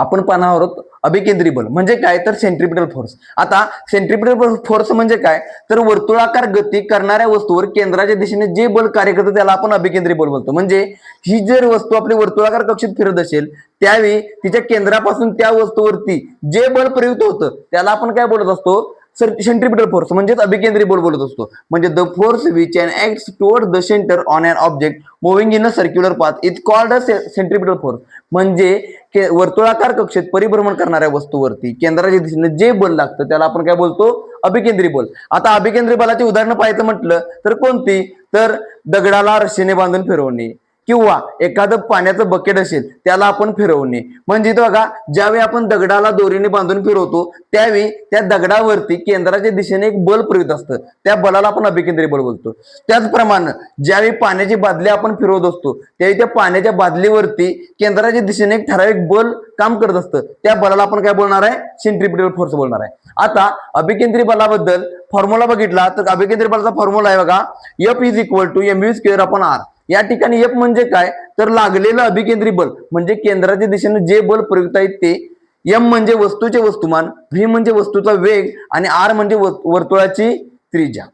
आपण पाहणार आहोत अभिकेंद्री बल म्हणजे काय तर सेंट्रिपिटल फोर्स. आता सेंट्रिपिटल फोर्स म्हणजे काय तर वर्तुळाकार गती करणाऱ्या वस्तूवर केंद्राच्या दिशेने जे बल कार्य करतं त्याला आपण अभिकेंद्री बल बोलतो. म्हणजे ही जर वस्तू आपली वर्तुळाकार कक्षेत फिरत असेल त्यावेळी तिच्या केंद्रापासून त्या वस्तूवरती जे बल प्रयुक्त होतं त्याला आपण काय बोलत असतो सेंट्रिपिटल फोर्स म्हणजेच अभिकेंद्री बल बोलत असतो. म्हणजे the force which can act toward the centre on an object moving in a circular path is called a centripetal force. म्हणजे वर्तुळाकार कक्षेत परिभ्रमण करणाऱ्या वस्तूवरती केंद्राच्या दिशेने जे बल लागतं त्याला आपण काय बोलतो अभिकेंद्री बल. आता अभिकेंद्री बलाची उदाहरणं पाहायचं म्हटलं तर कोणती तर दगडाला रस्सीने बांधून फिरवणे किंवा एखादं पाण्याचं बकेट असेल त्याला आपण फिरवणे. म्हणजे बघा ज्यावेळी आपण दगडाला दोरीने बांधून फिरवतो त्यावेळी त्या दगडावरती केंद्राच्या दिशेने एक बल प्रयुक्त असतं त्या बलाला आपण अभिकेंद्री बल बोलतो. त्याचप्रमाणे ज्यावेळी पाण्याची बादली आपण फिरवत असतो त्यावेळी त्या पाण्याच्या बादलीवरती केंद्राच्या दिशेने एक ठराविक बल काम करत असतं त्या बलाला आपण काय बोलणार आहे सेंट्रिपिटल फोर्स बोलणार आहे. आता अभिकेंद्री बलाबद्दल फॉर्म्युला बघितला तर अभिकेंद्री बलाचा फॉर्म्युला आहे बघा F is equal to mv²/r. या ठिकाणी F म्हणजे काय तर लागलेलं अभिकेंद्री बल म्हणजे केंद्राच्या दिशेने जे बल प्रयुक्त आहेत ते, M म्हणजे वस्तूचे वस्तुमान, V म्हणजे वस्तूचा वेग आणि R म्हणजे वर्तुळाची त्रिज्या.